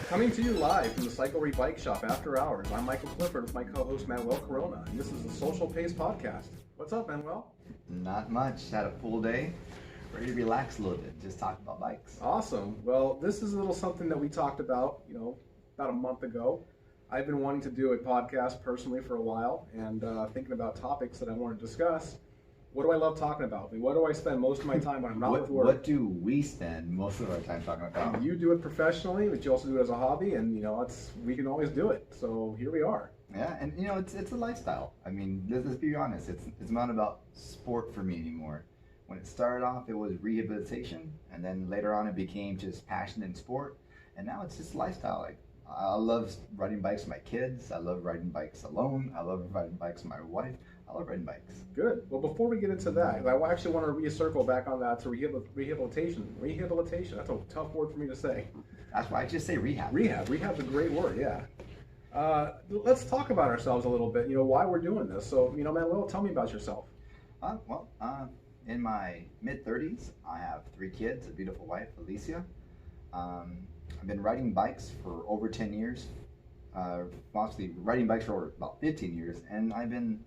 Coming to you live from the Cycle Bike Shop after hours, I'm Michael Clifford with my co-host Mannuel Corona, and this is the Social Pace Podcast. What's up, Mannuel? Not much. Had a full day. Ready to relax a little bit. Just talk about bikes. Awesome. Well, this is a little something that we talked about, about a month ago. I've been wanting to do a podcast personally for a while and thinking about topics that I want to discuss. What do I love talking about? What do I spend most of my time when I'm not with work? What do we spend most of our time talking about? You do it professionally, but you also do it as a hobby, and we can always do it. So here we are. Yeah, and it's a lifestyle. I mean, let's be honest. It's not about sport for me anymore. When it started off, it was rehabilitation, and then later on, it became just passion in sport, and now it's just lifestyle. Like I love riding bikes with my kids. I love riding bikes alone. I love riding bikes with my wife. I love riding bikes. Good. Well, before we get into that, I actually want to recircle back on that to rehabilitation. Rehabilitation. That's a tough word for me to say. That's why I just say rehab. Rehab's a great word. Yeah. Let's talk about ourselves a little bit. Why we're doing this. So, Manuel, tell me about yourself. In my mid-30s, I have 3 kids, a beautiful wife, Alicia. I've been riding bikes for over 10 years. Mostly riding bikes for over about 15 years, and I've been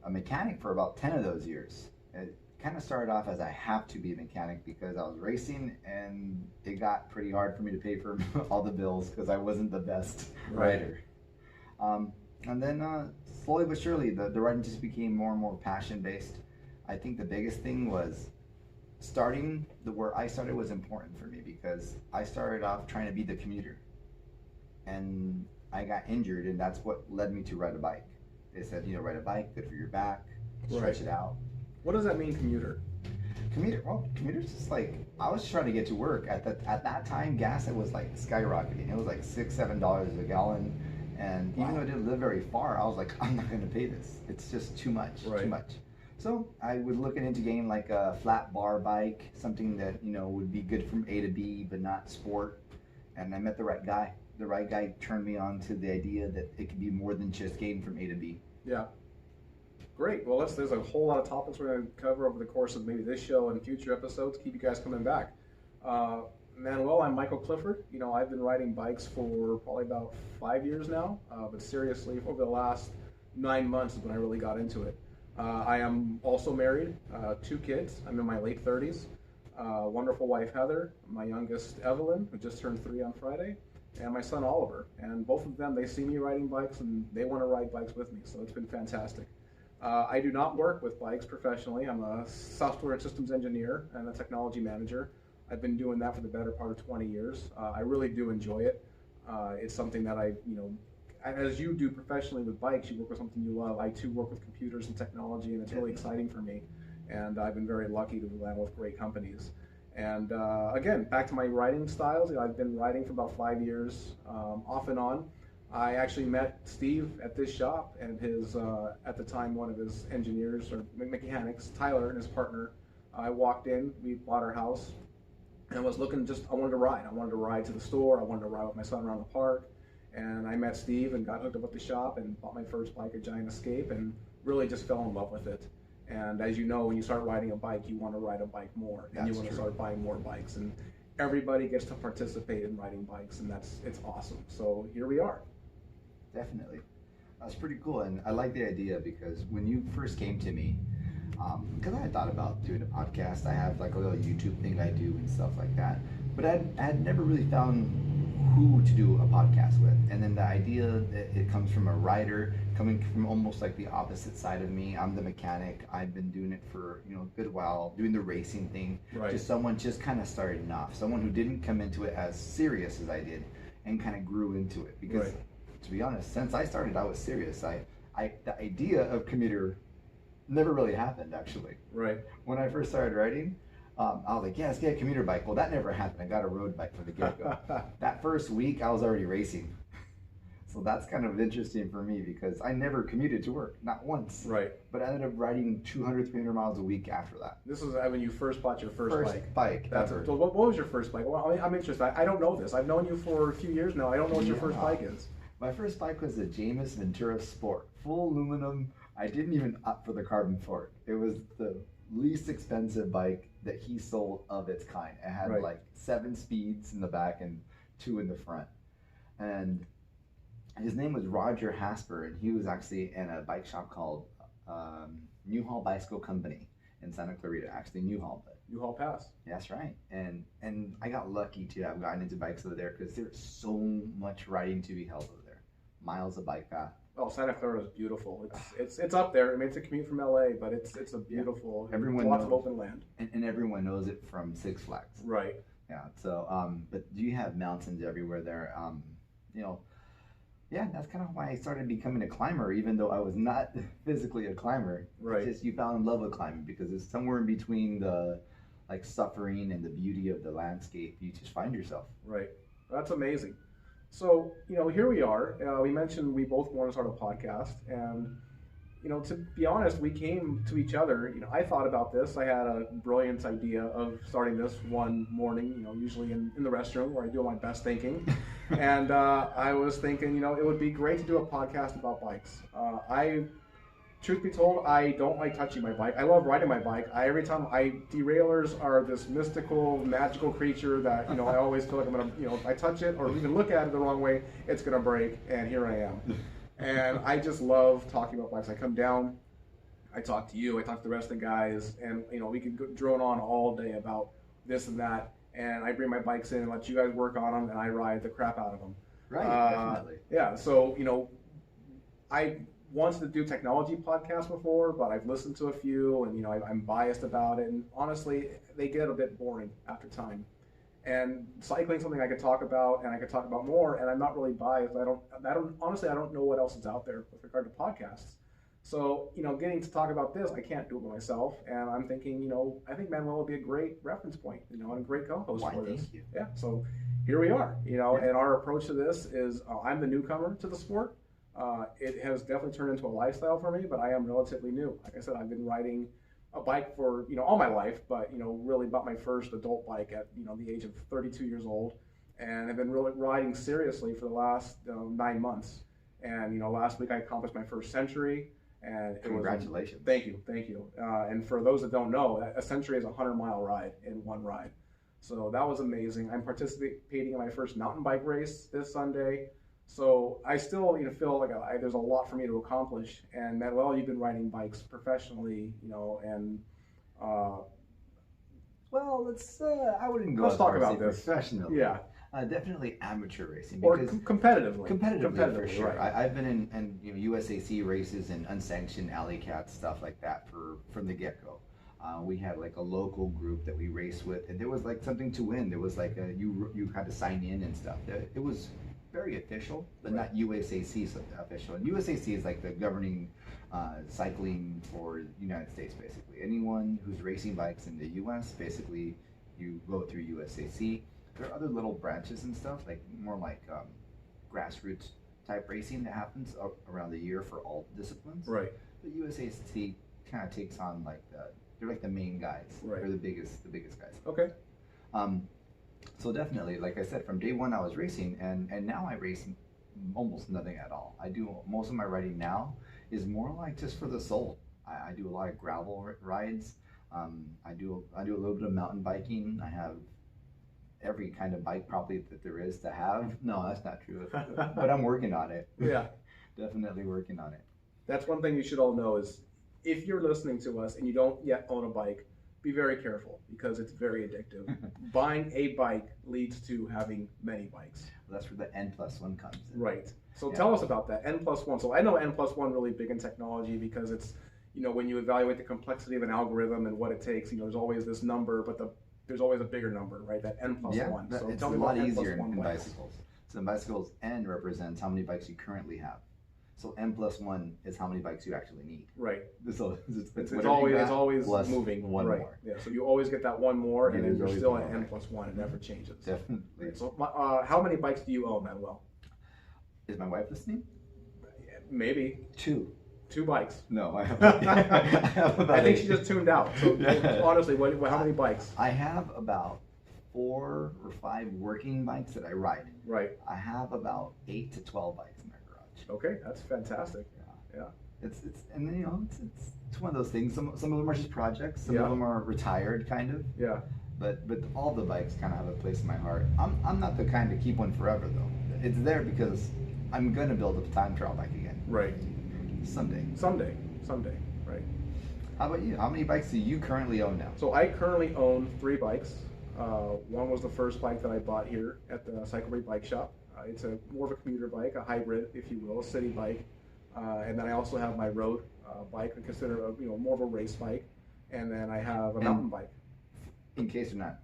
a mechanic for about 10 of those years. It kind of started off as I have to be a mechanic because I was racing, and it got pretty hard for me to pay for all the bills because I wasn't the best rider. And then slowly but surely, the riding just became more and more passion-based. I think the biggest thing was where I started was important for me because I started off trying to be the commuter. And I got injured, and that's what led me to ride a bike. They said, ride a bike, good for your back, stretch it out. What does that mean, commuter? Commuter's just like, I was trying to get to work. At that time, gas, it was like skyrocketing. It was like $6-7 a gallon. And even though I didn't live very far, I was like, I'm not going to pay this. It's just too much, too much. So I was looking into getting like a flat bar bike, something that, would be good from A to B, but not sport. And I met the right guy. The right guy turned me on to the idea that it could be more than just getting from A to B. Yeah. Great. Well, there's a whole lot of topics we're going to cover over the course of maybe this show and future episodes. Keep you guys coming back. Manuel, I'm Michael Clifford. I've been riding bikes for probably about 5 years now, but seriously, over the last 9 months is when I really got into it. I am also married, 2 kids. I'm in my late 30s. Wonderful wife, Heather, my youngest, Evelyn, who just turned 3 on Friday, and my son, Oliver. And both of them, they see me riding bikes, and they want to ride bikes with me, so it's been fantastic. I do not work with bikes professionally. I'm a software and systems engineer and a technology manager. I've been doing that for the better part of 20 years. I really do enjoy it. It's something that as you do professionally with bikes, you work with something you love. I too work with computers and technology, and it's really exciting for me. And I've been very lucky to land with great companies. And again, back to my riding styles. I've been riding for about 5 years, off and on. I actually met Steve at this shop, and his at the time one of his engineers or mechanics, Tyler, and his partner. I walked in. We bought our house, and I was looking. I wanted to ride. I wanted to ride to the store. I wanted to ride with my son around the park. And I met Steve and got hooked up at the shop and bought my first bike, a Giant Escape, and really just fell in love with it. And as you know, when you start riding a bike, you want to ride a bike more, and you want to start buying more bikes. And everybody gets to participate in riding bikes, and it's awesome. So here we are. Definitely. That's pretty cool. And I like the idea because when you first came to me, because I had thought about doing a podcast, I have like a little YouTube thing I do and stuff like that. But I had never really found who to do a podcast with. And then the idea that it comes from a writer, coming from almost like the opposite side of me. I'm the mechanic. I've been doing it for a good while, doing the racing thing. Just someone just kind of starting off, someone who didn't come into it as serious as I did and kind of grew into it. Because to be honest, since I started, I was serious. The idea of commuter never really happened, actually. When I first started riding, I was like, yes, get a commuter bike. Well, that never happened. I got a road bike from the get-go. That first week, I was already racing. So that's kind of interesting for me because I never commuted to work, not once. But I ended up riding 200, 300 miles a week after that. This was when you first bought your first bike. So what was your first bike? Well, I'm interested. I don't know this. I've known you for a few years now. I don't know what your first bike is. My first bike was a James Ventura Sport, full aluminum. I didn't even opt for the carbon fork. It was the least expensive bike that he sold of its kind. It had like 7 speeds in the back and 2 in the front. and his name was Roger Hasper, and he was actually in a bike shop called Newhall Bicycle Company in Santa Clarita. Actually, Newhall, but Newhall Pass. that's right. And I got lucky to have gotten into bikes over there because there's so much riding to be held over there. Miles of bike path. Oh, Santa Clara is beautiful. It's up there. I mean, it's a commute from LA, but it's a beautiful. Everyone lots knows, of open land. and everyone knows it from Six Flags. Right. Yeah. So, but you have mountains everywhere there. You know, yeah, that's kind of why I started becoming a climber, even though I was not physically a climber. Right. It's just you fell in love with climbing because it's somewhere in between the like suffering and the beauty of the landscape. You just find yourself. Right. That's amazing. So, here we are. We mentioned we both want to start a podcast. And, to be honest, we came to each other. I thought about this. I had a brilliant idea of starting this one morning, usually in the restroom where I do my best thinking. And I was thinking, it would be great to do a podcast about bikes. Truth be told, I don't like touching my bike. I love riding my bike. Derailleurs are this mystical, magical creature that, I always feel like I'm going to, if I touch it or even look at it the wrong way, it's going to break, and here I am. And I just love talking about bikes. I come down, I talk to you, I talk to the rest of the guys, and, we could drone on all day about this and that, and I bring my bikes in and let you guys work on them, and I ride the crap out of them. Right, definitely. Yeah, so, I wanted to do technology podcasts before, but I've listened to a few, and I'm biased about it. And honestly, they get a bit boring after time. And cycling is something I could talk about, and I could talk about more. And I'm not really biased. I don't know what else is out there with regard to podcasts. So getting to talk about this, I can't do it by myself. And I'm thinking, I think Mannuel would be a great reference point, and a great co-host for this. Thank you. Yeah. So here we are. And our approach to this is, I'm the newcomer to the sport. It has definitely turned into a lifestyle for me, but I am relatively new. Like I said, I've been riding a bike for, all my life, but, really bought my first adult bike at, the age of 32 years old, and have been really riding seriously for the last 9 months. And, last week I accomplished my first century, and Congratulations. Thank you. And for those that don't know, a century is a 100-mile ride in one ride. So that was amazing. I'm participating in my first mountain bike race this Sunday. So I still, feel like there's a lot for me to accomplish. And Mannuel, you've been riding bikes professionally, and well, I wouldn't go. Let's as talk far as about say this. Professionally. Yeah. Definitely amateur racing. Or because competitively for sure. Right. I've been in USAC races and unsanctioned alley cats, stuff like that from the get-go. We had like a local group that we raced with, and there was like something to win. There was like you had to sign in and stuff. It was very official, but not USAC official. And USAC is like the governing cycling for the United States, basically. Anyone who's racing bikes in the US, basically, you go through USAC. There are other little branches and stuff, like more like grassroots type racing that happens around the year for all disciplines. Right. But USAC kind of takes on like they're like the main guys. Right. They're the biggest guys. Okay. So definitely, like I said, from day one I was racing, and now I race almost nothing at all. I do most of my riding now is more like just for the soul. I do a lot of gravel rides. I do a little bit of mountain biking. I have every kind of bike probably that there is to have. No, that's not true, but I'm working on it. Yeah. Definitely working on it. That's one thing you should all know is if you're listening to us and you don't yet own a bike, be very careful because it's very addictive. Buying a bike leads to having many bikes. Well, that's where the N+1 comes in. Right. So tell us about that, N+1. So I know N+1 really big in technology because it's, when you evaluate the complexity of an algorithm and what it takes, there's always this number, but there's always a bigger number, right? That N+1. Yeah, So it's tell a me lot about easier N+1 in bikes. bicycles. So in bicycles, N represents how many bikes you currently have. So N+1 is how many bikes you actually need. Right. So it's always plus moving. one right. more. Yeah. So you always get that one more, and then you're always still one at more. N+1. It never changes. Definitely. Right. So how many bikes do you own, Manuel? Is my wife listening? Maybe. 2 bikes. No, I have. I think she just tuned out. So honestly, how many bikes? I have about 4 or 5 working bikes that I ride. Right. I have about 8 to 12 bikes in my garage. Okay, that's fantastic. Yeah. It's and then it's one of those things. Some of them are just projects. Some of them are retired, kind of. Yeah. But all the bikes kind of have a place in my heart. I'm not the kind to keep one forever though. it's there because I'm gonna build a time trial bike again. Right. Someday. Right. How about you? How many bikes do you currently own now? So I currently own 3 bikes. One was the first bike that I bought here at the Cyclists bike shop. It's more of a commuter bike, a hybrid, if you will, a city bike. And then I also have my road bike, I consider more of a race bike. And then I have a mountain bike. In case you're not,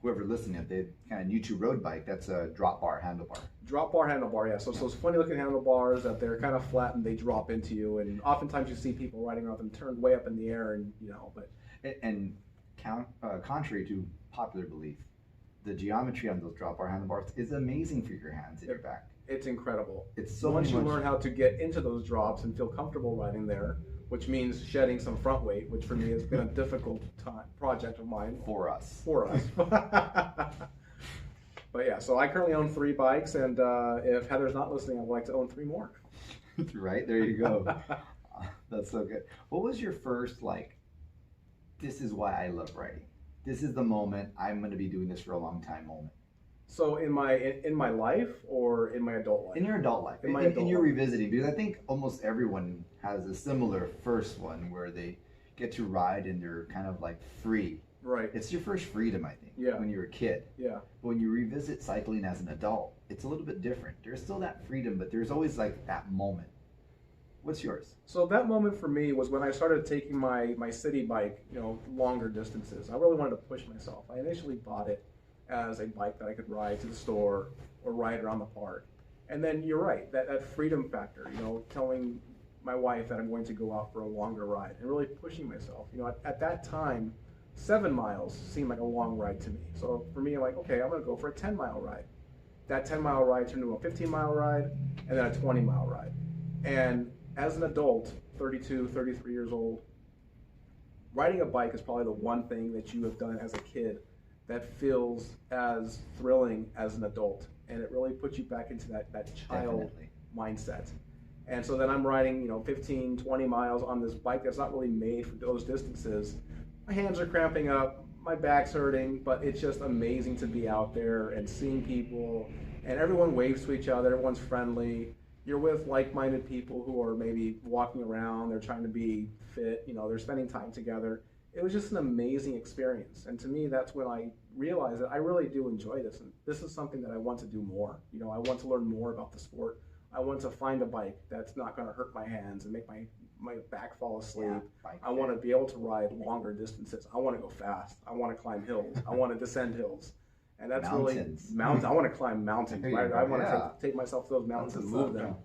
whoever listening, if they kind of new to road bike, that's a drop bar handlebar. Drop bar handlebar, yeah. So it's funny looking handlebars that they're kind of flat and they drop into you. And oftentimes you see people riding around them turned way up in the air, and but. And contrary to popular belief, the geometry on those drop bar handlebars is amazing for your hands and your back. It's incredible. It's so once you learn how to get into those drops and feel comfortable riding there, which means shedding some front weight, which for me has been a difficult project of mine. For us. But yeah, so I currently own 3 bikes, and if Heather's not listening, I'd like to own 3 more. Right, there you go. That's so good. What was your first, this is why I love riding? This is the moment, I'm going to be doing this for a long time moment. So in my life or in my adult life? In your adult life. In your revisiting, because I think almost everyone has a similar first one where they get to ride and they're kind of free. Right. It's your first freedom, I think, when you're a kid. Yeah. But when you revisit cycling as an adult, it's a little bit different. There's still that freedom, but there's always that moment. What's yours? So that moment for me was when I started taking my city bike, longer distances. I really wanted to push myself. I initially bought it as a bike that I could ride to the store or ride around the park. And then you're right, that freedom factor, telling my wife that I'm going to go out for a longer ride and really pushing myself. At that time, 7 miles seemed like a long ride to me. So for me, I'm like, okay, I'm gonna go for a 10-mile ride. That 10-mile ride turned into a 15-mile ride and then a 20-mile ride. And as an adult, 32, 33 years old, riding a bike is probably the one thing that you have done as a kid that feels as thrilling as an adult. And it really puts you back into that child Definitely. mindset. And so then I'm riding, 15, 20 miles on this bike that's not really made for those distances. My hands are cramping up, my back's hurting, but it's just amazing to be out there and seeing people, and everyone waves to each other, everyone's friendly. You're with like-minded people who are maybe walking around, they're trying to be fit, they're spending time together. It was just an amazing experience. And to me, that's when I realized that I really do enjoy this. And this is something that I want to do more. I want to learn more about the sport. I want to find a bike that's not going to hurt my hands and make my back fall asleep. Yeah, I want to be able to ride longer distances. I want to go fast. I want to climb hills. I want to descend hills. And that's mountains. Really mountains. I want to climb mountains. I want to take myself to those mountains and move them.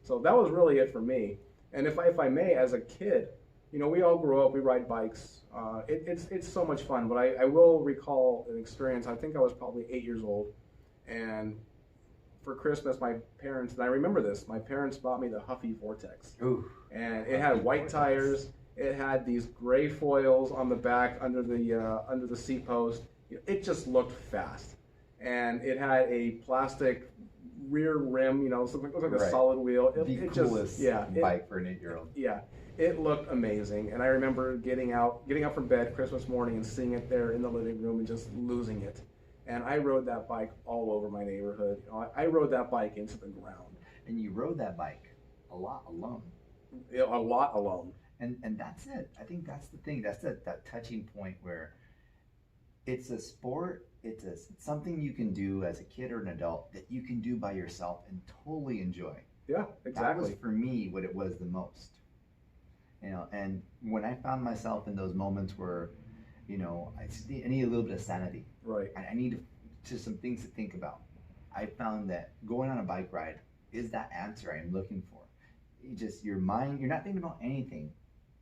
So that was really it for me. And if I may, as a kid, we all grew up, we ride bikes. It's so much fun, but I will recall an experience. I think I was probably 8 years old, and for Christmas, my parents, and I remember this, my parents bought me the Huffy Vortex. Ooh. And it had white tires, it had these gray foils on the back under the seat post. It just looked fast. And it had a plastic rear rim, so it looked like a solid wheel. The coolest bike for an 8-year-old. Yeah. It looked amazing, and I remember getting out from bed Christmas morning and seeing it there in the living room and just losing it. And I rode that bike all over my neighborhood. I rode that bike into the ground. And you rode that bike a lot alone. A lot alone. And that's it. I think that's the thing. That's that touching point where it's a sport. It's something you can do as a kid or an adult that you can do by yourself and totally enjoy. Yeah, exactly. That was for me what it was the most. And when I found myself in those moments where, I need a little bit of sanity. Right. And I need some things to think about. I found that going on a bike ride is that answer I'm looking for. Your mind, you're not thinking about anything,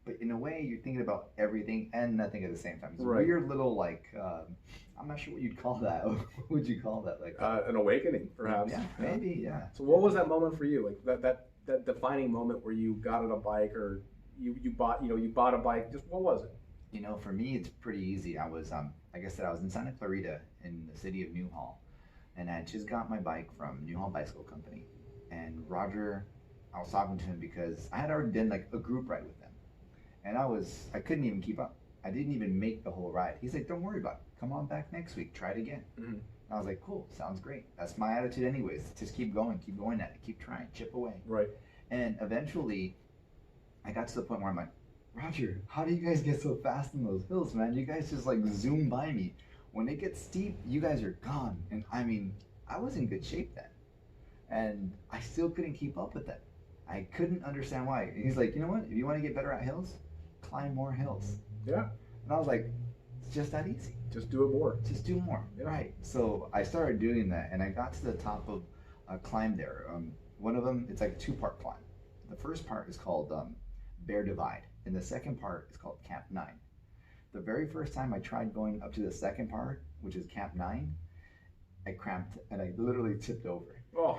but in a way you're thinking about everything and nothing at the same time. It's a weird little I'm not sure what you'd call that. What would you call that? An awakening, perhaps. Yeah, maybe, yeah. So what was that moment for you? That defining moment where you got on a bike or you bought a bike. Just what was it? For me, it's pretty easy. I was, like I said, I was in Santa Clarita in the city of Newhall, and I had just got my bike from Newhall Bicycle Company. And Roger, I was talking to him because I had already done a group ride with them, and I couldn't even keep up. I didn't even make the whole ride. He's like, "Don't worry about it. Come on back next week. Try it again." Mm-hmm. And I was like, cool, sounds great. That's my attitude anyways. Just keep going at it, keep trying, chip away. Right. And eventually, I got to the point where I'm like, Roger, how do you guys get so fast in those hills, man? You guys just like zoom by me. When it gets steep, you guys are gone. And I mean, I was in good shape then. And I still couldn't keep up with that. I couldn't understand why. And he's like, you know what? If you want to get better at hills, climb more hills. Yeah. And I was like, it's just that easy. Just do it more. Just do more. Yeah. Right. So I started doing that, and I got to the top of a climb there. One of them, it's like a 2-part climb. The first part is called Bear Divide, and the second part is called Camp 9. The very first time I tried going up to the second part, which is Camp 9, I cramped and I literally tipped over. Oh,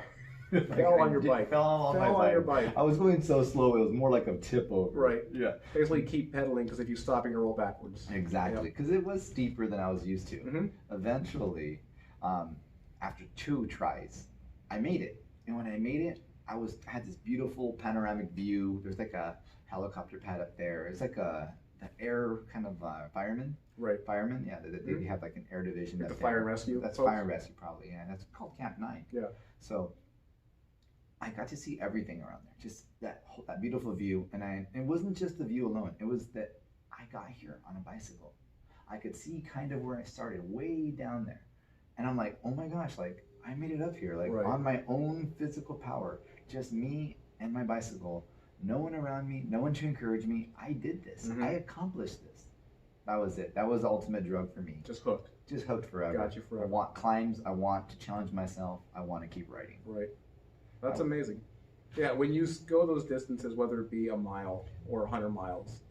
Like, fell on your bike. Fell on your bike. I was going so slow, it was more like a tip over. Right. Yeah. Basically, keep pedaling because if you stop, you're gonna roll backwards. Exactly, because it was steeper than I was used to. Mm-hmm. Eventually, after 2 tries, I made it. And when I made it, I had this beautiful panoramic view. There's like a helicopter pad up there. It's like the air kind of fireman. Right. Firemen, yeah. They have like an air division. Like that's the fire there. and rescue. That's folks? fire and rescue, probably. Yeah, that's called Camp 9. Yeah. So I got to see everything around there. Just that beautiful view. And it wasn't just the view alone. It was that I got here on a bicycle. I could see kind of where I started, way down there. And I'm like, oh my gosh, like I made it up here, like Right. on my own physical power, just me and my bicycle, no one around me, no one to encourage me. I did this. Mm-hmm. I accomplished this. That was it. That was the ultimate drug for me. Just hooked. Just hooked forever. Got you forever. I want climbs. I want to challenge myself. I want to keep writing. Right. That's amazing. Yeah, when you go those distances, whether it be a mile or 100 miles,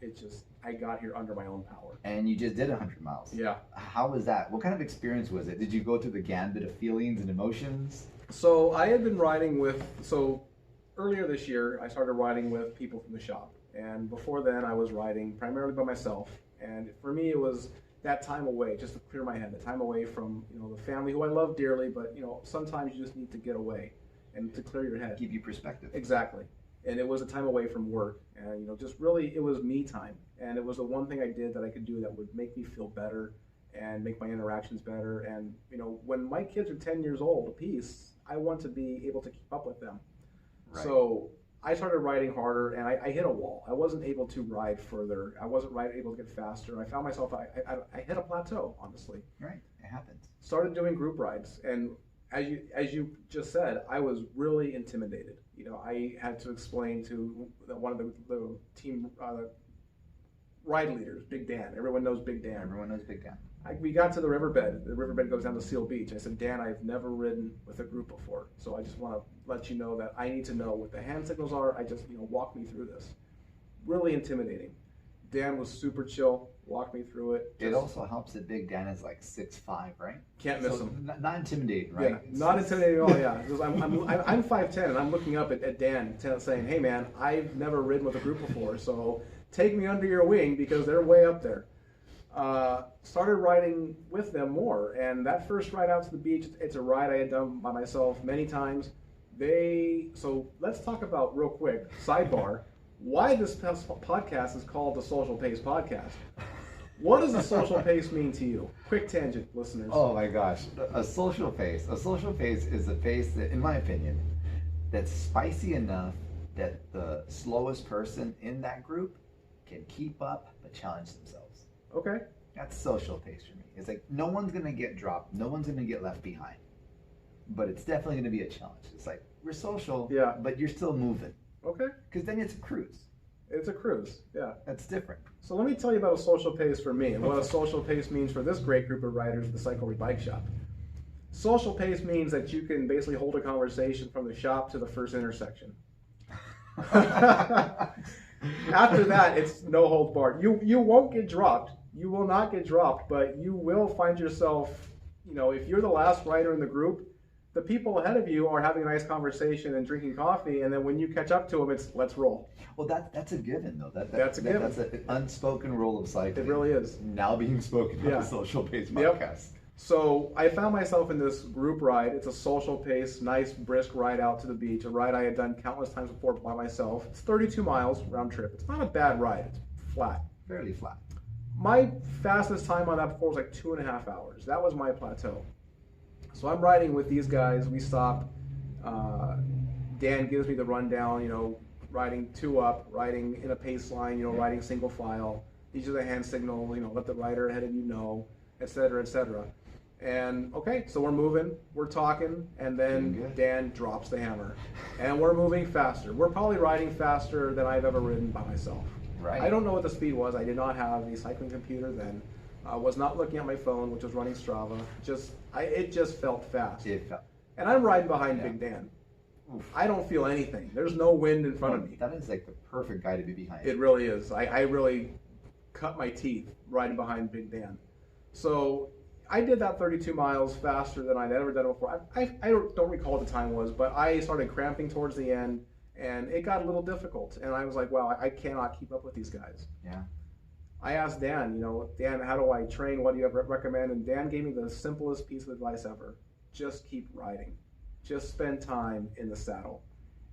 I got here under my own power. And you just did 100 miles. Yeah. How was that? What kind of experience was it? Did you go through the gambit of feelings and emotions? So I had been riding earlier this year, I started riding with people from the shop. And before then, I was riding primarily by myself. And for me, it was that time away, just to clear my head, the time away from, the family who I love dearly, but, sometimes you just need to get away and to clear your head. Give you perspective. Exactly. And it was a time away from work. And, just really, it was me time. And it was the one thing I did that I could do that would make me feel better and make my interactions better. And, when my kids are 10 years old apiece, I want to be able to keep up with them. Right. So I started riding harder, and I hit a wall. I wasn't able to ride further. I wasn't able to get faster. I found myself, I hit a plateau, honestly. Right, it happens. Started doing group rides, and as you just said, I was really intimidated. I had to explain to one of the team ride leaders, Big Dan. Everyone knows Big Dan. Everyone knows Big Dan. We got to the riverbed. The riverbed goes down to Seal Beach. I said, Dan, I've never ridden with a group before, so I just want to let you know that I need to know what the hand signals are. I just, walk me through this. Really intimidating. Dan was super chill, walked me through it. It also helps that Big Dan is like 6'5", right? Can't miss him. Not intimidating, right? Yeah, not intimidating at all, yeah. Because I'm 5'10", and I'm looking up at Dan saying, hey, man, I've never ridden with a group before, so take me under your wing because they're way up there. Started riding with them more, and that first ride out to the beach, it's a ride I had done by myself many times. So let's talk about, real quick, sidebar, why this podcast is called the Social Pace Podcast. What does a social pace mean to you? Quick tangent, listeners. Oh my gosh, a social pace. A social pace is a pace that, in my opinion, that's spicy enough that the slowest person in that group can keep up but challenge themselves. Okay. That's social pace for me. It's like no one's gonna get dropped, no one's gonna get left behind, but it's definitely gonna be a challenge. It's like we're social, yeah, but you're still moving. Okay. Because then it's a cruise. It's a cruise, yeah. That's different. So let me tell you about a social pace for me and what a social pace means for this great group of riders at the Cycle Bike Shop. Social pace means that you can basically hold a conversation from the shop to the first intersection. After that, it's no holds barred. You won't get dropped. You will not get dropped, but you will find yourself, if you're the last rider in the group, the people ahead of you are having a nice conversation and drinking coffee, and then when you catch up to them, it's let's roll. Well, that's a given, though. That's a given. That's an unspoken rule of cycling. It really is. Now being spoken on the Social Pace podcast. Yep. So I found myself in this group ride. It's a social pace, nice, brisk ride out to the beach, a ride I had done countless times before by myself. It's 32 miles round trip. It's not a bad ride. It's flat. Fairly flat. My fastest time on that before was like 2.5 hours. That was my plateau. So I'm riding with these guys. We stop. Dan gives me the rundown, riding two up, riding in a pace line, riding single file. These are the hand signals, let the rider ahead of you know, et cetera, et cetera. And okay, so we're moving, we're talking, and then Dan drops the hammer. And we're moving faster. We're probably riding faster than I've ever ridden by myself. Right. I don't know what the speed was. I did not have a cycling computer then. I was not looking at my phone, which was running Strava. It just felt fast. And I'm riding behind Big Dan. Oof. I don't feel anything. There's no wind in front of me. That is like the perfect guy to be behind. It really is. I really cut my teeth riding behind Big Dan. So I did that 32 miles faster than I'd ever done before. I don't recall what the time was, but I started cramping towards the end, and it got a little difficult. And I was like, wow, I cannot keep up with these guys. Yeah. I asked Dan, Dan, how do I train? What do you ever recommend? And Dan gave me the simplest piece of advice ever. Just keep riding. Just spend time in the saddle.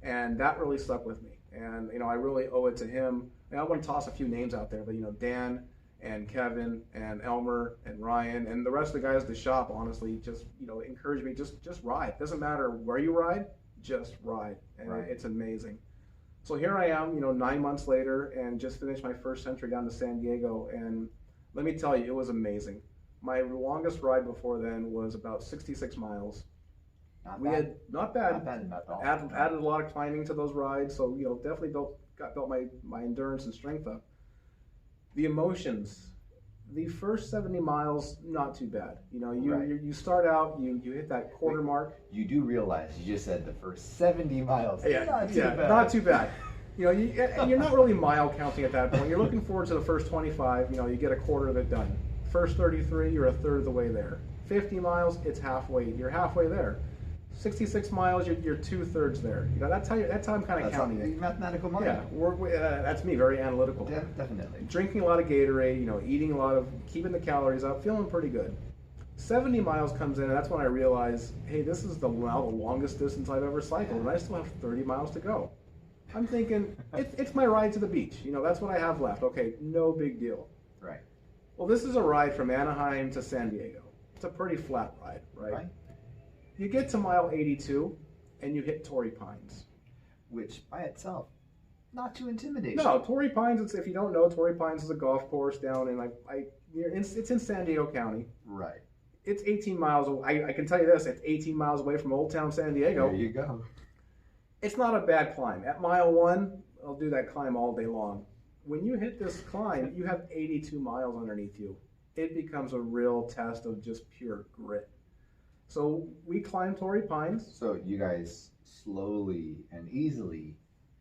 And that really stuck with me. And, I really owe it to him. And I want to toss a few names out there, but, Dan and Kevin and Elmer and Ryan and the rest of the guys at the shop, honestly, just, encourage me, just ride. Doesn't matter where you ride, just ride. And It's amazing. So here I am, 9 months later, and just finished my first century down to San Diego. And let me tell you, it was amazing. My longest ride before then was about 66 miles. Not bad. Not bad at all. Added a lot of climbing to those rides, so definitely built my endurance and strength up. The emotions, the first 70 miles, not too bad. You start out, you hit that quarter mark. You do realize you just said the first 70 miles. Not too bad. You're not really mile counting at that point. You're looking forward to the first 25. You get a quarter of it done. First 33, you're a third of the way there. 50 miles, it's halfway. You're halfway there. 66 miles, you're 2/3 there. That's how I'm kind of counting it. Mathematical mind. Yeah, that's me, very analytical. Yeah, definitely. Drinking a lot of Gatorade, eating a lot of, keeping the calories up, feeling pretty good. 70 miles comes in, and that's when I realize, hey, this is the longest distance I've ever cycled, and I still have 30 miles to go. I'm thinking, it's my ride to the beach. That's what I have left. Okay, no big deal. Right. Well, this is a ride from Anaheim to San Diego. It's a pretty flat ride, right? You get to mile 82, and you hit Torrey Pines. Which, by itself, not too intimidating. No, Torrey Pines, if you don't know, Torrey Pines is a golf course down in, it's in San Diego County. Right. It's 18 miles away. I can tell you this, it's 18 miles away from Old Town San Diego. There you go. It's not a bad climb. At mile 1, I'll do that climb all day long. When you hit this climb, you have 82 miles underneath you. It becomes a real test of just pure grit. So we climbed Torrey Pines. So you guys slowly and easily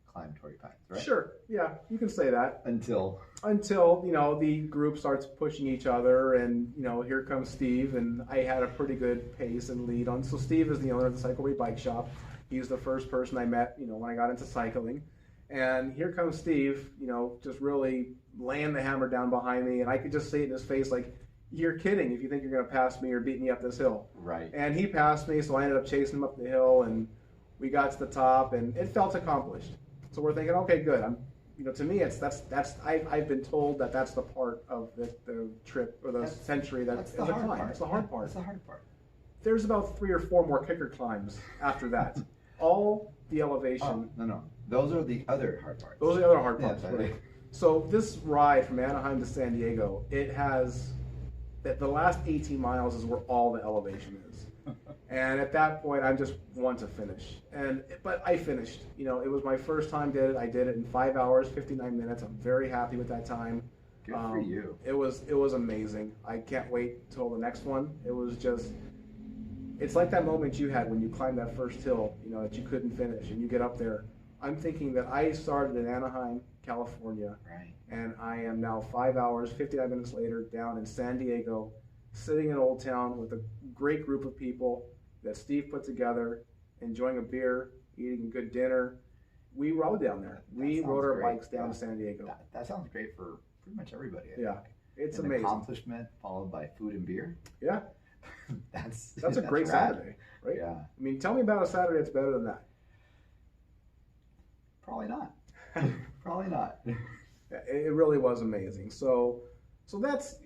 climbed Torrey Pines, right? Sure, yeah, you can say that. Until the group starts pushing each other, and here comes Steve, and I had a pretty good pace and lead on. So Steve is the owner of the Cyclery Bike Shop. He's the first person I met, when I got into cycling. And here comes Steve, just really laying the hammer down behind me, and I could just see it in his face, like, you're kidding if you think you're going to pass me or beat me up this hill. Right. And he passed me, so I ended up chasing him up the hill, and we got to the top, and it felt accomplished. So we're thinking, okay, good. To me, I've been told that's the part of the trip or the century that's the hard part. It's the hard part. That's the hard part. There's about 3 or 4 more kicker climbs after that. All the elevation. Oh, no. Those are the other hard parts. Those are the other hard parts, Yeah, right? So this ride from Anaheim to San Diego, it has the last 18 miles is where all the elevation is. And at that point, I just want to finish. But I finished. It was my first time did it. I did it in 5 hours, 59 minutes. I'm very happy with that time. Good for you. It was amazing. I can't wait till the next one. It was just, it's like that moment you had when you climbed that first hill, that you couldn't finish, and you get up there. I'm thinking that I started in Anaheim, California, right, and I am now 5 hours, 59 minutes later down in San Diego, sitting in Old Town with a great group of people that Steve put together, enjoying a beer, eating a good dinner. We rode down there. We rode our bikes down to San Diego. That sounds great for pretty much everybody. I think. It's An amazing. accomplishment followed by food and beer. Yeah. that's a great Saturday, right? Yeah. I mean, tell me about a Saturday that's better than that. Probably not. Probably not. It really was amazing. So that's,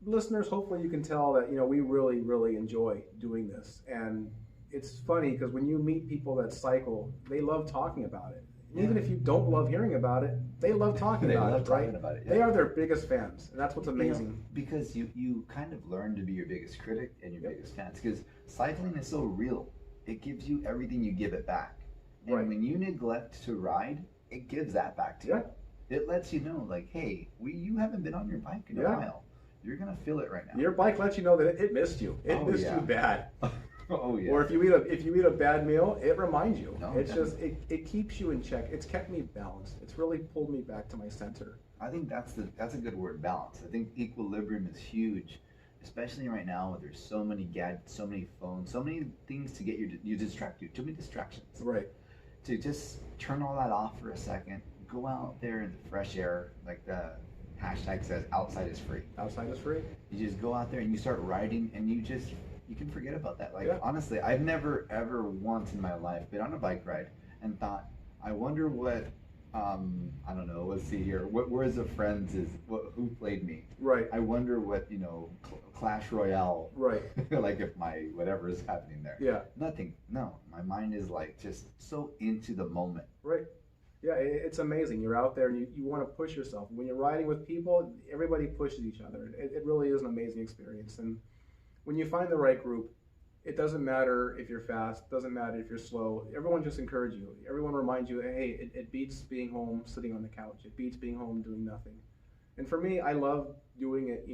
listeners, hopefully you can tell that, we really, really enjoy doing this. And it's funny because when you meet people that cycle, they love talking about it. And even if you don't love hearing about it, they love talking They about love it, right? talking about it, yeah. They are their biggest fans, and that's what's amazing. Because you kind of learn to be your biggest critic and your Yep. biggest fans. Because cycling is so real. It gives you everything you give it back. And Right. when you neglect to ride, it gives that back to Yeah. you. It lets you know, like, hey, you haven't been on your bike in a Yeah. while. You're gonna feel it right now. Your bike lets you know that it missed you. It Oh, missed yeah. you bad. Oh yeah. Or if you eat a bad meal, it reminds you. No, It's just definitely. it keeps you in check. It's kept me balanced. It's really pulled me back to my center. I think that's a good word, balance. I think equilibrium is huge, especially right now where there's so many gadgets, so many phones, so many things to get you distract you, too many distractions. Right. To just turn all that off for a second, go out there in the fresh air, like the hashtag says, outside is free. Outside is free. You just go out there and you start riding, and you can forget about that. Like, Yeah. honestly, I've never ever once in my life been on a bike ride and thought, I wonder what, I don't know, let's see here, where's the friends is, who played me? Right. I wonder what, Clash Royale, Right. like if my whatever is happening there. Yeah. Nothing. No, my mind is like just so into the moment. Right. Yeah, it's amazing. You're out there and you want to push yourself. When you're riding with people, everybody pushes each other. It really is an amazing experience. And when you find the right group, it doesn't matter if you're fast, doesn't matter if you're slow. Everyone just encourages you. Everyone reminds you, hey, it beats being home sitting on the couch. It beats being home doing nothing. And for me, I love doing it.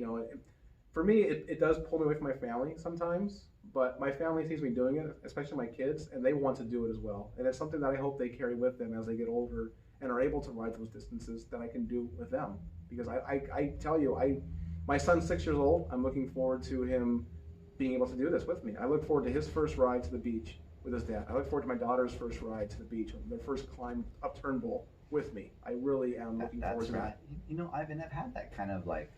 For me, it does pull me away from my family sometimes, but my family sees me doing it, especially my kids, and they want to do it as well. And it's something that I hope they carry with them as they get older and are able to ride those distances that I can do with them. Because I tell you, my son's 6 years old. I'm looking forward to him being able to do this with me. I look forward to his first ride to the beach with his dad. I look forward to my daughter's first ride to the beach, their first climb up Turnbull with me. I really am looking forward to that. I've had that kind of like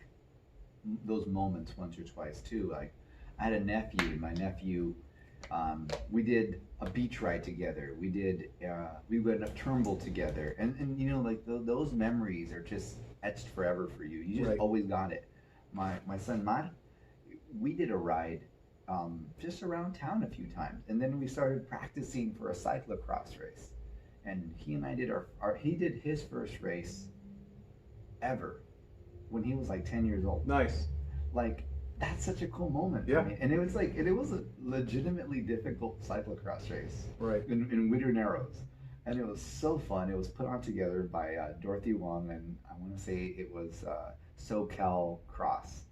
those moments once or twice too. Like I had a nephew, and my nephew, we did a beach ride together. We went up Turnbull together, and like those memories are just etched forever for you. You just Right. always got it. My son Matt, we did a ride just around town a few times, and then we started practicing for a cyclocross race. And he and I did he did his first race ever when he was like 10 years old. Nice. Like, that's such a cool moment Yeah. for me. And it was a legitimately difficult cyclocross race Right. in Witter Narrows. And it was so fun. It was put on together by Dorothy Wong, and I want to say it was SoCal Cross.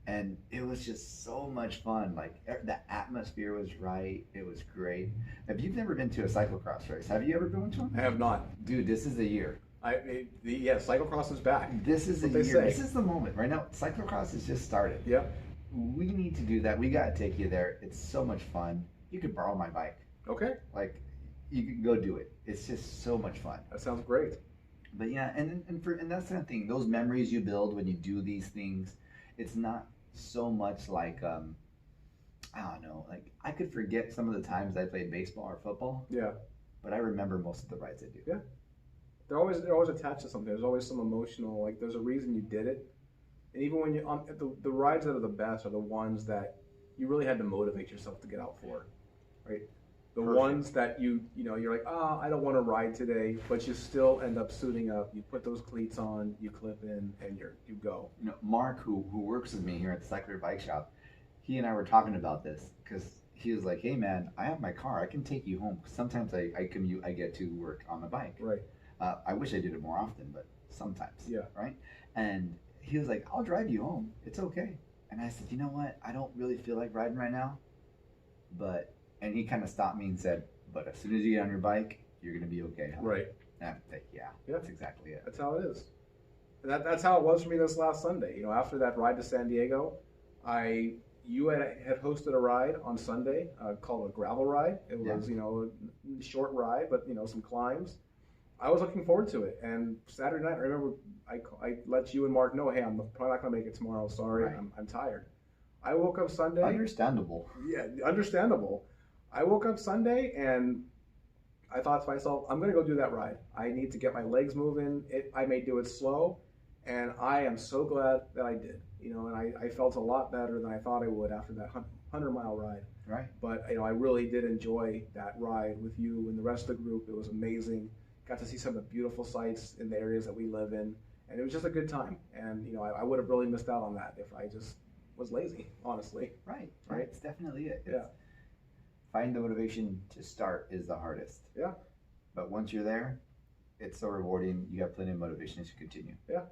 And it was just so much fun. Like, the atmosphere was right. It was great. If you've never been to a cyclocross race, have you ever been to one? I have not. Dude, this is the year. Cyclocross is back. This is the What they year. say. This is the moment. Right now, cyclocross has just started. Yeah. We need to do that. We got to take you there. It's so much fun. You could borrow my bike. Okay. Like, you can go do it. It's just so much fun. That sounds great. But yeah, and that's the thing. Those memories you build when you do these things, it's not so much like I don't know. Like, I could forget some of the times I played baseball or football, Yeah. but I remember most of the rides I do. Yeah. They're always attached to something. There's always some emotional, like there's a reason you did it. And even when you the rides that are the best are the ones that you really had to motivate yourself to get out for, right? The Perfect. ones that you're like, I don't want to ride today, but you still end up suiting up. You put those cleats on, you clip in, and you go. Mark, who works with me here at the Cycler Bike Shop, he and I were talking about this because he was like, "Hey man, I have my car. I can take you home. Sometimes I commute. I get to work on a bike. Right. I wish I did it more often, but sometimes. Yeah. Right. And he was like, I'll drive you home. It's okay. And I said, you know what? I don't really feel like riding right now. And he kind of stopped me and said, but as soon as you get on your bike, you're going to be okay. Huh? Right. And I'm like, yeah, Yeah. that's exactly it. That's how it is. And that's how it was for me this last Sunday. After that ride to San Diego, you had hosted a ride on Sunday called a gravel ride. It was, a short ride, but, some climbs. I was looking forward to it. And Saturday night, I remember I let you and Mark know, hey, I'm probably not going to make it tomorrow. Sorry, Right. I'm tired. I woke up Sunday. Understandable. Yeah, understandable. I woke up Sunday and I thought to myself, I'm going to go do that ride. I need to get my legs moving. I may do it slow. And I am so glad that I did, and I felt a lot better than I thought I would after that 100-mile ride. Right. But, I really did enjoy that ride with you and the rest of the group. It was amazing. Got to see some of the beautiful sights in the areas that we live in. And it was just a good time. And, I would have really missed out on that if I just was lazy, honestly. Right. It's definitely it. Yeah. Find the motivation to start is the hardest. Yeah. But once you're there, it's so rewarding. You have plenty of motivation to continue. Yeah.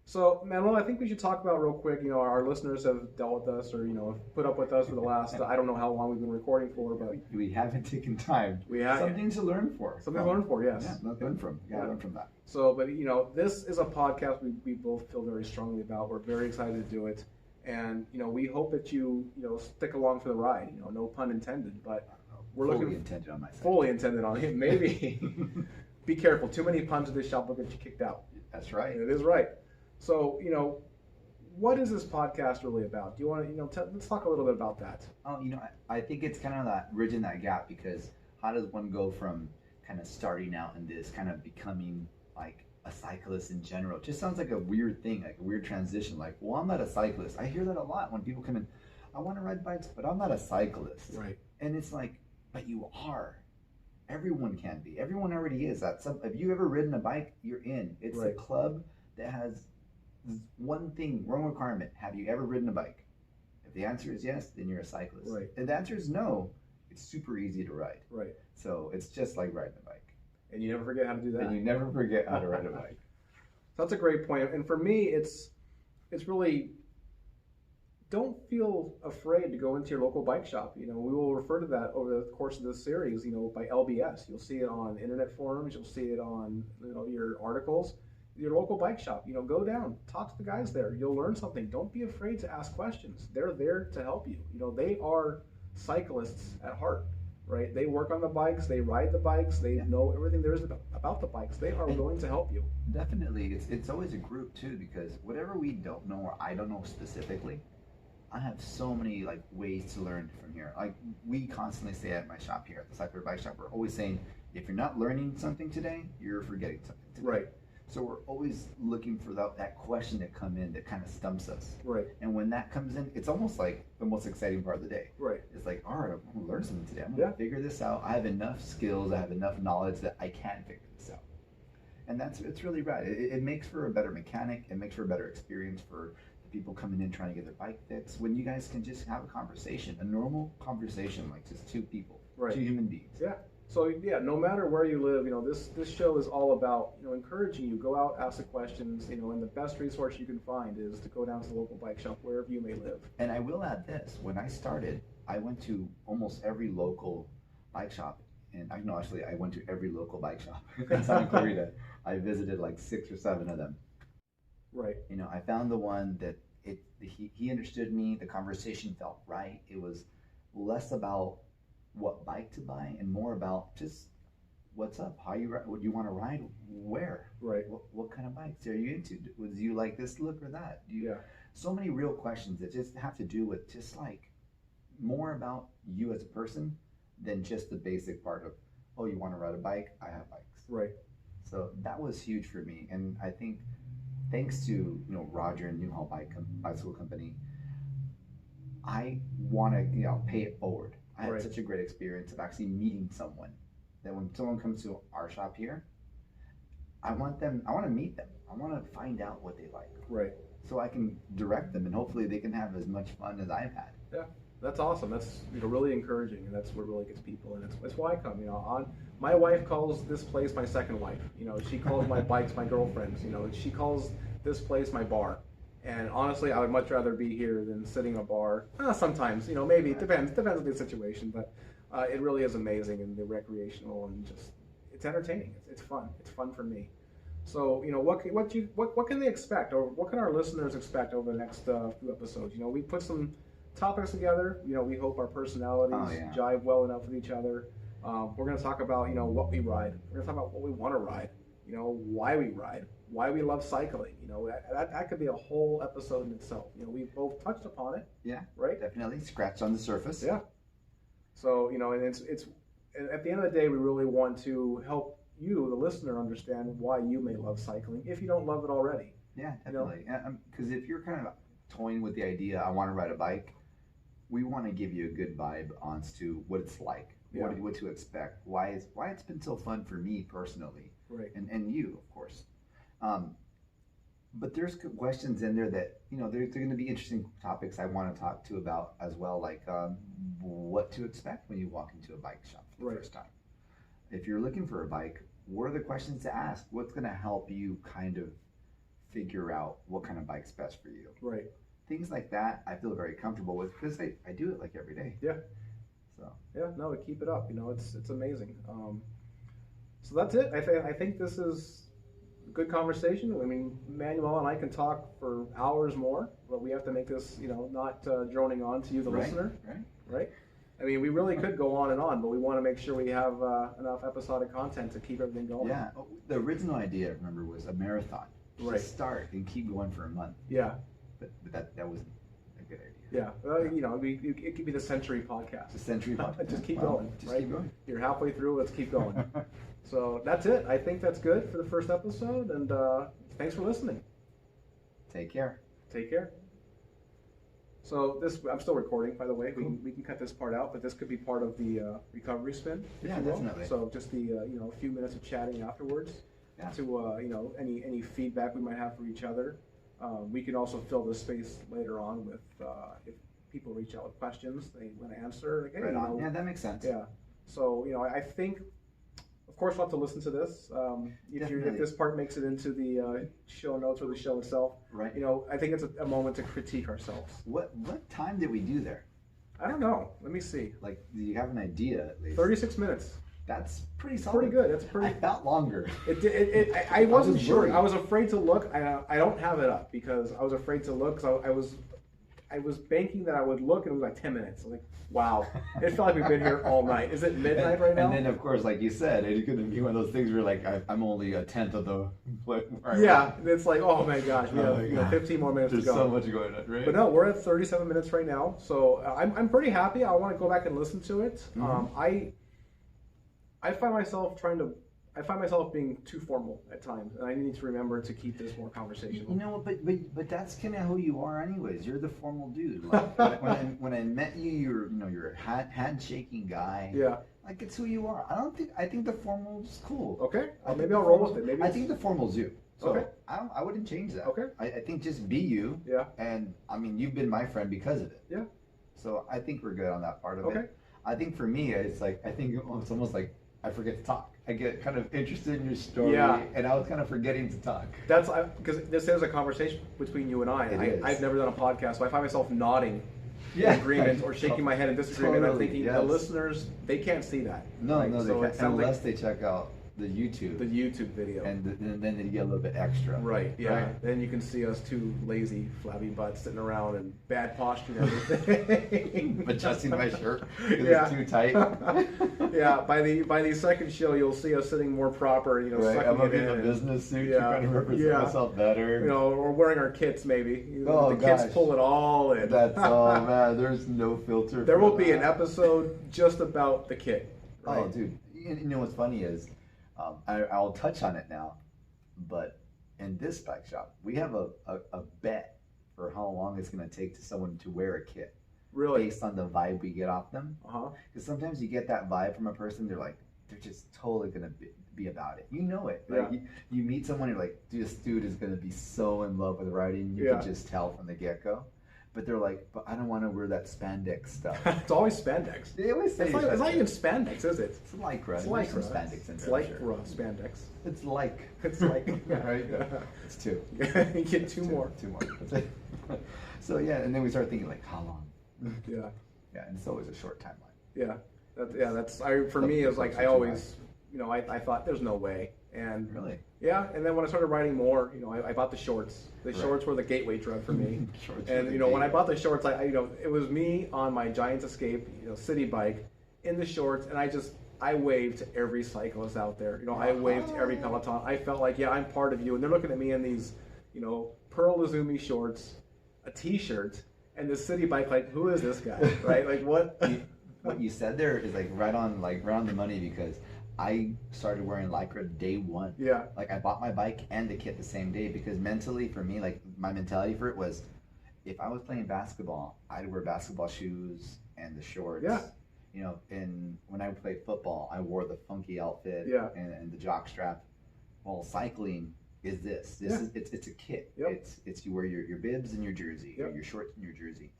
So, Manuel, I think we should talk about real quick, our listeners have dealt with us or, put up with us for the last, I don't know how long we've been recording for, but we haven't taken time. We have something to learn for. Something to learn for, yes. Yeah, learn from. You gotta learn from that. So, but, this is a podcast we both feel very strongly about. We're very excited to do it. And, we hope that you, stick along for the ride, no pun intended, but we're fully intended on my side. Fully intended on him, maybe. Be careful. Too many puns at this shop will get you kicked out. That's right. It is right. So, what is this podcast really about? Do you want to, let's talk a little bit about that. Oh, I think it's kind of that bridging that gap, because how does one go from kind of starting out in this kind of becoming like a cyclist in general? It just sounds like a weird thing, like a weird transition. Like, well, I'm not a cyclist. I hear that a lot when people come in. I want to ride bikes, but I'm not a cyclist. Right. And it's like, but you are. Everyone can be. Everyone already is. If you ever ridden a bike, you're in. It's a club that has one requirement. Have you ever ridden a bike? If the answer is yes, then you're a cyclist. Right. If the answer is no, it's super easy to ride. Right. So it's just like riding a bike. And you never forget how to do that. And you never forget how to ride a bike. That's a great point. And for me, it's really, don't feel afraid to go into your local bike shop. We will refer to that over the course of this series, by L.B.S. You'll see it on internet forums. You'll see it on, your articles. Your local bike shop, go down, talk to the guys there. You'll learn something. Don't be afraid to ask questions. They're there to help you. They are cyclists at heart, right? They work on the bikes, they ride the bikes, they know everything there is about the bikes. They are willing to help you. Definitely. It's always a group too, because whatever we don't know or I don't know specifically, I have so many ways to learn from here. Like we constantly say at my shop here at the Cyclist Bike Shop, we're always saying, if you're not learning something today, you're forgetting something today. Right. So we're always looking for that question to come in that kind of stumps us. Right. And when that comes in, it's almost like the most exciting part of the day. Right. It's like, all right, I'm going to learn something today. I'm going to figure this out. I have enough skills. I have enough knowledge that I can figure this out. And it's really rad. It makes for a better mechanic. It makes for a better experience for the people coming in trying to get their bike fixed. When you guys can just have a conversation, a normal conversation, like just two people, two human beings. Yeah. So no matter where you live, this show is all about, encouraging you, go out, ask the questions, and the best resource you can find is to go down to the local bike shop wherever you may live. And I will add this, when I started, I went to almost every local bike shop, and I went to every local bike shop in Santa Clarita. I visited 6 or 7 of them. Right. I found the one that he understood me, the conversation felt right. It was less about what bike to buy and more about just what's up, how you would you want to ride, where, right, what kind of bikes are you into, do you like this look or that, so many real questions that just have to do with just more about you as a person than just the basic part of, oh, you want to ride a bike, I have bikes. Right. So that was huge for me, and I think thanks to Roger and Newhall Bicycle Company, I want to pay it forward. I had such a great experience of actually meeting someone that when someone comes to our shop here, I want to meet them. I want to find out what they like. Right. So I can direct them and hopefully they can have as much fun as I've had. Yeah, that's awesome. That's really encouraging, and that's what really gets people, and that's why I come. My wife calls this place my second wife. She calls my bikes my girlfriends. She calls this place my bar. And honestly, I would much rather be here than sitting in a bar. Sometimes, maybe it depends on the situation, but it really is amazing, and the recreational, and just it's entertaining. It's fun. It's fun for me. So what can they expect, or what can our listeners expect over the next few episodes? We put some topics together. We hope our personalities jive well enough with each other. We're going to talk about what we ride. We're going to talk about what we want to ride. Why we ride, why we love cycling. That could be a whole episode in itself. We both touched upon it. Yeah, right. Definitely scratched on the surface. Yeah. So and it's at the end of the day, we really want to help you, the listener, understand why you may love cycling if you don't love it already. Yeah, definitely. Because if you're kind of toying with the idea, I want to ride a bike, we want to give you a good vibe on to what it's like, what to expect, why it's been so fun for me personally, right? And you, of course. But there's questions in there that, there's going to be interesting topics I want to talk to about as well, like what to expect when you walk into a bike shop for the first time. If you're looking for a bike, what are the questions to ask? What's going to help you kind of figure out what kind of bike's best for you? Right. Things like that I feel very comfortable with because I do it like every day. Yeah. So. Yeah, no, keep it up. It's amazing. So that's it. I think this is a good conversation. I mean, Mannuel and I can talk for hours more, but we have to make this, not droning on to you, the listener. Right. I mean, we really could go on and on, but we want to make sure we have enough episodic content to keep everything going. Yeah. The original idea, remember, was a marathon. Right. Just start and keep going for a month. Yeah. But that wasn't a good idea. Yeah. It could be the Century podcast. The Century podcast. Just keep going. Just keep going. You're halfway through. Let's keep going. So that's it. I think that's good for the first episode. And thanks for listening. Take care. Take care. So I'm still recording, by the way. Cool. We can cut this part out, but this could be part of the recovery spin. Yeah, definitely. So just the a few minutes of chatting afterwards. Yeah. To any feedback we might have for each other. We can also fill this space later on with if people reach out with questions they want to answer. Like, hey, right on. Yeah, that makes sense. Yeah. So I think, of course, we'll have to listen to this. If this part makes it into the show notes or the show itself, right? I think it's a moment to critique ourselves. What time did we do there? I don't know. Let me see. Like, do you have an idea at least? 36 minutes. That's pretty solid. Pretty good. That's pretty. I felt longer. I wasn't sure. I was afraid to look. I don't have it up because I was afraid to look. So I was banking that I would look, and it was like 10 minutes. I was like, wow. It felt like we've been here all night. Is it midnight right now? And then, of course, like you said, it's going to be one of those things where, like, I'm only a tenth of the. Yeah, it's like, oh my gosh, we have 15 more minutes There's to go. so much going on, right? But no, we're at 37 minutes right now, so I'm pretty happy. I want to go back and listen to it. Mm-hmm. I find myself being too formal at times, and I need to remember to keep this more conversational. But that's kind of who you are, anyways. You're the formal dude. Like, when I met you, you're a handshaking guy. Yeah. Like, it's who you are. I think the formal's cool. Okay. Maybe I'll roll with it. I think the formal's you. So okay. I wouldn't change that. Okay. I think just be you. Yeah. And I mean, you've been my friend because of it. Yeah. So I think we're good on that part of okay. it. I think for me, it's almost like I forget to talk. I get kind of interested in your story, and I was kind of forgetting to talk. That's because this is a conversation between you and I. I've never done a podcast, so I find myself nodding in agreement or shaking my head in disagreement. Totally, I'm thinking the listeners, they can't see that. No, right? no, so they can't, unless they check out the YouTube video, and then they get a little bit extra. Right. Yeah. Right? Then you can see us two lazy, flabby butts sitting around in bad posture and everything. Adjusting my shirt because it's too tight. Yeah. By the second show, you'll see us sitting more proper. Right. I'm looking in a business suit to kind of represent myself better. Or wearing our kits maybe. Oh, the kids pull it all in. That's all, man. There's no filter. There will be an episode just about the kit. Right? Oh, dude. You know what's funny is. I'll touch on it now, but in this bike shop, we have a bet for how long it's going to take to someone to wear a kit. Really? Based on the vibe we get off them. Because sometimes you get that vibe from a person, they're just totally going to be about it. You know it. Like you meet someone, you're like, this dude is going to be so in love with riding. You can just tell from the get-go. But they're like, but I don't want to wear that spandex stuff. It's always spandex. They always say it's not even spandex, is it? It's lycra. It's lycra. There's some spandex in it's there. It's lycra spandex. It's like. It's like. Right? It's two. You get two more. Two more. So and then we start thinking like, how long? Yeah. Yeah, and it's always a short timeline. Yeah. For me, it was like I always, I thought there's no way. And really? Yeah, and then when I started riding more, I bought the shorts. The shorts were the gateway drug for me. And when I bought the shorts, it was me on my Giant Escape, city bike, in the shorts, and I waved to every cyclist out there. I waved to every Peloton. I felt like, I'm part of you, and they're looking at me in these, Pearl Izumi shorts, a T-shirt, and this city bike. Like, who is this guy? Right? Like, what? What you said there is right on the money because I started wearing Lycra day one. Yeah. Like I bought my bike and the kit the same day because mentally for me, like my mentality for it was, if I was playing basketball, I'd wear basketball shoes and the shorts. Yeah. You know, and when I played football, I wore the funky outfit and the jock strap. Well, cycling is this. This is it's a kit. Yep. It's you wear your bibs and your jersey, Yep. your shorts and your jersey.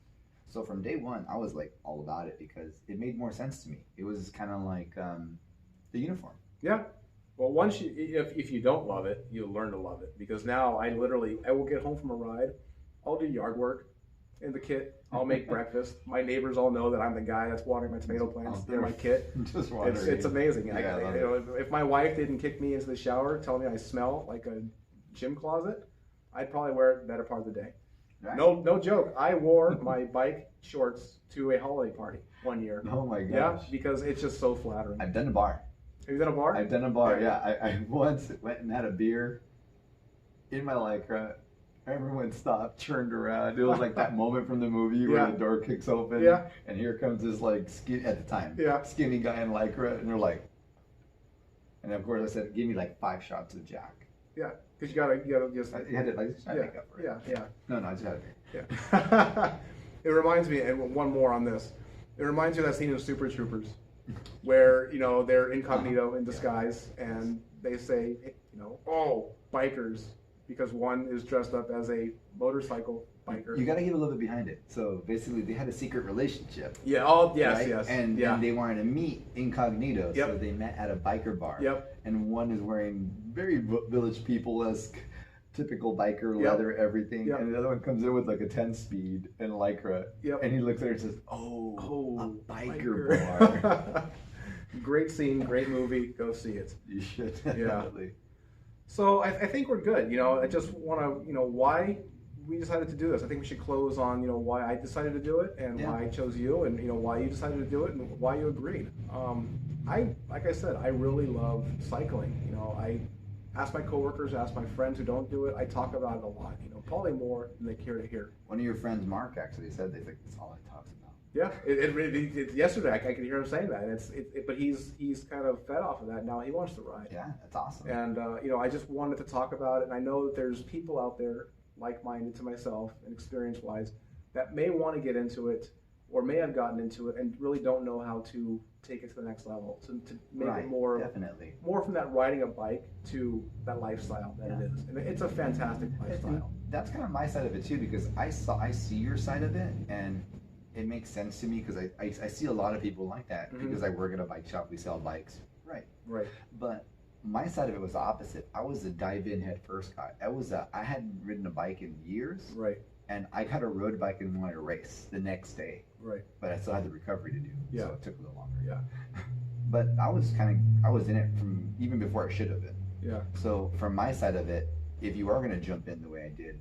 So from day one, I was like all about it because it made more sense to me. It was kind of like the uniform. Yeah. Well, once you, if you don't love it, you'll learn to love it. Because now I will get home from a ride, I'll do yard work in the kit. I'll make breakfast. My neighbors all know that I'm the guy that's watering my tomato plants in my kit. Just It's amazing. Yeah, if my wife didn't kick me into the shower, telling me I smell like a gym closet, I'd probably wear it the better part of the day. Right. No joke. I wore my bike shorts to a holiday party one year. Oh my gosh. Yeah, because it's just so flattering. I've done a bar. Have you done a bar? I've done a bar, yeah. I once went and had a beer in my Lycra. Everyone stopped, turned around. It was like that moment from the movie where the door kicks open. Yeah. And here comes this like at the time, skinny guy in Lycra, and they're like, and of course I said, give me like 5 shots of Jack. Yeah, because you gotta just. You had to like just make up for it. Yeah. No, I just had a beer. Yeah. It reminds me, and one more on this. It reminds me of that scene in Super Troopers, where they're incognito in disguise, and they say, oh, bikers, because one is dressed up as a motorcycle biker. You got to give a little bit behind it. So basically, they had a secret relationship. Yeah. Oh, yes, right? yes. And they wanted to meet incognito, so they met at a biker bar. Yep. And one is wearing very Village People-esque, typical biker leather, everything. Yep. And the other one comes in with like a 10-speed and Lycra. Yep. And he looks at her and says, "Oh, a biker bar." Great scene, great movie. Go see it. You should definitely. Yeah. So I think we're good. I just want to, why we decided to do this. I think we should close on, why I decided to do it and why I chose you, and why you decided to do it and why you agreed. Like I said, I really love cycling. I ask my coworkers, ask my friends who don't do it. I talk about it a lot. Probably more than they care to hear. One of your friends, Mark, actually said that's all he talks about. Yeah, yesterday I could hear him saying that, and but he's kind of fed off of that now. He wants to ride. Yeah, that's awesome. And I just wanted to talk about it, and I know that there's people out there like-minded to myself and experience-wise that may want to get into it or may have gotten into it and really don't know how to take it to the next level. To make it more definitely more from that riding a bike to that lifestyle that it is, and it's a fantastic lifestyle. And that's kind of my side of it too, because I see your side of it, and it makes sense to me because I see a lot of people like that because I work at a bike shop. We sell bikes, right? But my side of it was the opposite. I was a dive-in head first guy. I hadn't ridden a bike in years, and I got a road bike and wanted to race the next day, but I still had the recovery to do, so it took a little longer. But I was in it from even before I should have been. So from my side of it, if you are going to jump in the way I did,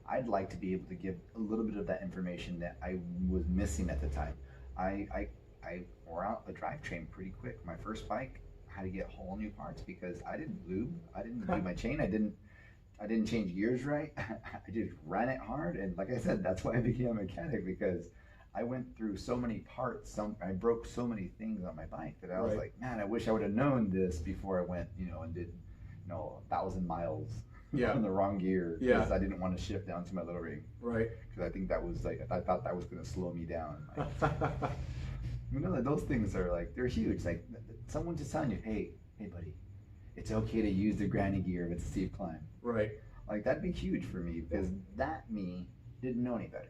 I'd like to be able to give a little bit of that information that I was missing at the time. I wore out a drivetrain pretty quick. My first bike, I had to get whole new parts because I didn't lube. I didn't do my chain. I didn't change gears right. I just ran it hard, and like I said, that's why I became a mechanic, because I went through so many parts. I broke so many things on my bike that I was like, man, I wish I would have known this before I went, and did, 1,000 miles. On the wrong gear because I didn't want to shift down to my little rig. Because I think that was I thought that was going to slow me down. Those things are they're huge. Like someone just telling you, hey buddy, it's okay to use the granny gear if it's a steep climb. Like that'd be huge for me because that me didn't know any better.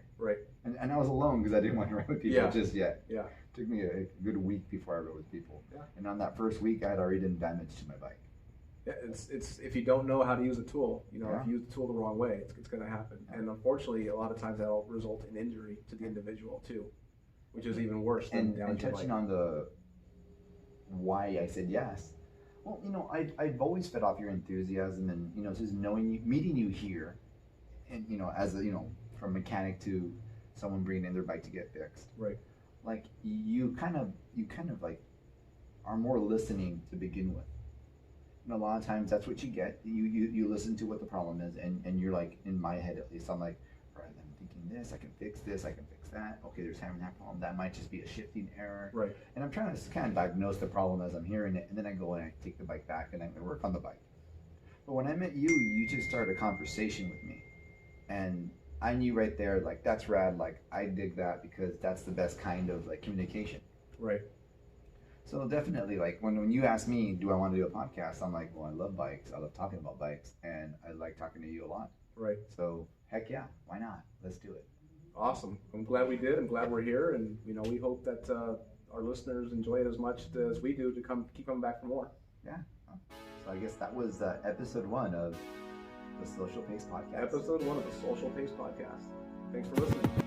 And I was alone because I didn't want to ride with people just yet. It took me a good week before I rode with people. And on that first week, I had already done damage to my bike. Yeah, it's if you don't know how to use a tool, if you use the tool the wrong way, it's going to happen. And unfortunately, a lot of times that'll result in injury to the individual too, which is even worse than and touching on the why I said yes. Well, I've always fed off your enthusiasm and just knowing you, meeting you here, and as a from mechanic to someone bringing in their bike to get fixed. Like you kind of like are more listening to begin with. A lot of times that's what you get. You listen to what the problem is, and you're like, in my head at least, I'm like, rather than thinking this, I can fix this, I can fix that. Okay, there's having that problem. That might just be a shifting error. Right. And I'm trying to kind of diagnose the problem as I'm hearing it, and then I go and I take the bike back and I work on the bike. But when I met you, you just started a conversation with me. And I knew right there, like, that's rad. Like, I dig that because that's the best kind of like communication. Right. So definitely, like, when you ask me, do I want to do a podcast? I'm like, well, I love bikes. I love talking about bikes, and I like talking to you a lot. Right. So heck yeah, why not? Let's do it. Awesome. I'm glad we did. I'm glad we're here, and we hope that our listeners enjoy it as much as we do to keep coming back for more. Yeah. So I guess that was episode 1 of the Social Pace Podcast. Episode 1 of the Social Pace Podcast. Thanks for listening.